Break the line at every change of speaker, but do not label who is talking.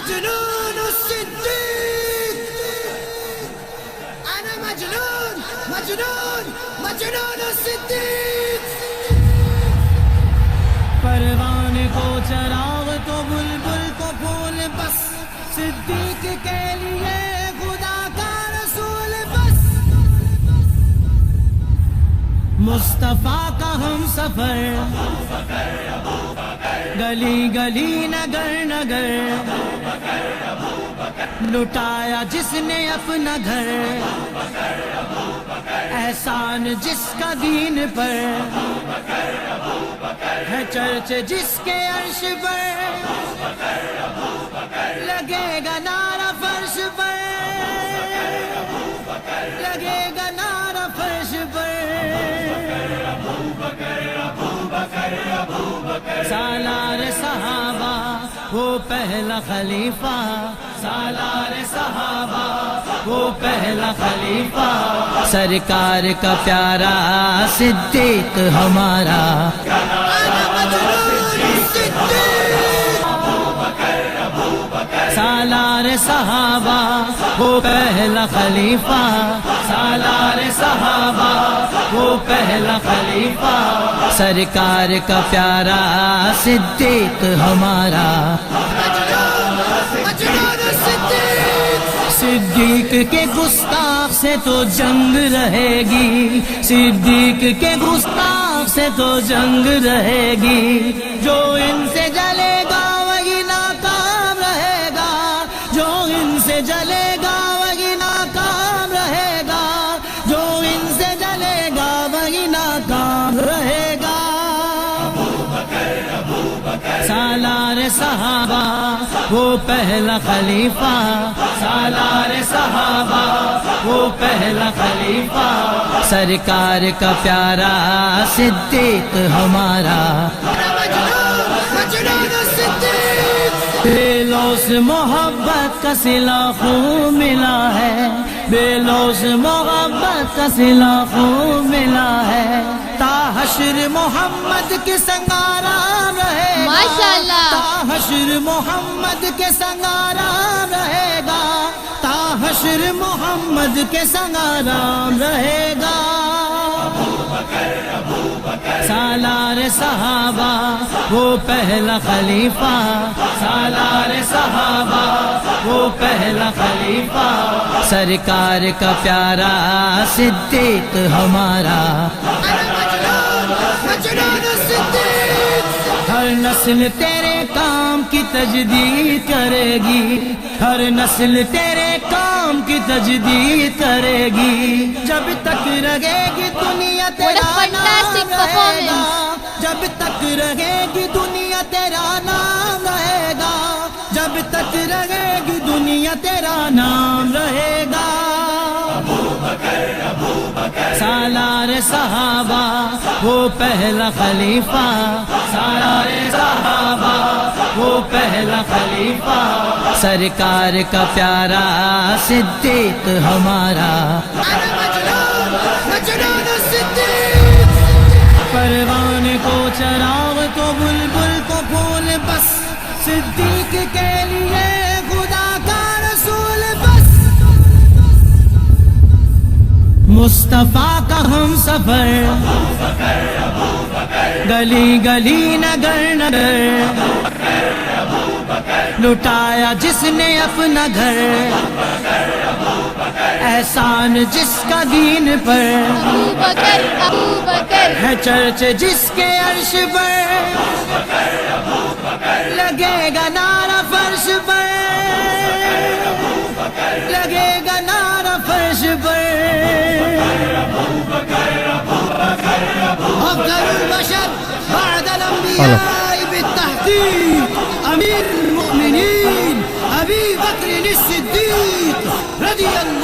مجنون الصديق، أنا مجنون مجنون مجنون الصديق.
پروان کو چراغ تو بلبل کو پھول، بس صدیق کے لیے خدا کا رسول، بس مصطفیٰ کا ہم سفر، گلی گلی نگر نگر، لٹایا جس نے اپنا گھر، احسان جس کا دین پر، ہے چرچ جس کے عرش پر، لگے گا نعرہ فرش پر، لگے گا نعرہ فرش پر. سالار صحابہ وہ پہلا خلیفہ، سالار صحابہ وہ پہلا خلیفہ، سرکار کا پیارا صدیق ہمارا. سالار صحابہ وہ پہلا خلیفہ، سالار صحابہ وہ پہلا خلیفہ، سرکار کا پیارا صدیق ہمارا. صدیق کے گستاخ سے تو جنگ رہے گی، صدیق کے گستاخ سے تو جنگ رہے گی، جو ان سے جلے گا وہی ناکام رہے گا، جو ان سے جلے گا وہی ناکام رہے گا، جو ان سے جلے گا وہی ناکام رہے گا. سالار صحابہ وہ پہلا خلیفہ، سالار صحابہ وہ پہلا خلیفہ، سرکار کا پیارا صدیق ہمارا. بے لوث محبت کا صلہ خوب ملا ہے، بے لوث محبت کا صلہ خوب ملا ہے، تا حشر محمد کے سنگ آرام رہے گا،
ماشاءاللہ،
تا حشر محمد کے سنگ آرام رہے گا، تا حشر محمد کے سنگ آرام رہے گا. سالار صحابہ وہ پہلا خلیفہ، سالار صحابہ وہ پہلا خلیفہ، سرکار کا پیارا صدیق ہمارا. ہر نسل تیرے کام کی تجدید کرے گی، ہر نسل تیرے کام کی تجدید کرے گی، جب تک رہے گی دنیا تیرا نام رہے گا، جب تک رہے گی دنیا تیرا نام رہے گا، جب تک رہے گی دنیا تیرا نام رہے گا. سالار صحابہ وہ پہلا خلیفہ، سالار صحابہ وہ پہلا خلیفہ، سرکار کا پیارا صدیق ہمارا. پروان کو چراغ تو بلبل کو پھول، بس صدیق کے لیے خدا کا رسول، بس مصطفیٰ کا ہم سفر، گلی گلی نگر نگر، لٹایا جس نے اپنا گھر، احسان جس کا دین پر، ہے چرچ جس کے عرش پر، لگے گا نعرہ فرش پر، لگے گا نعرہ فرش پر. أفضل البشر بعد الأنبياء بالتحقيق أمير المؤمنين أبي بكر الصديق رضي الله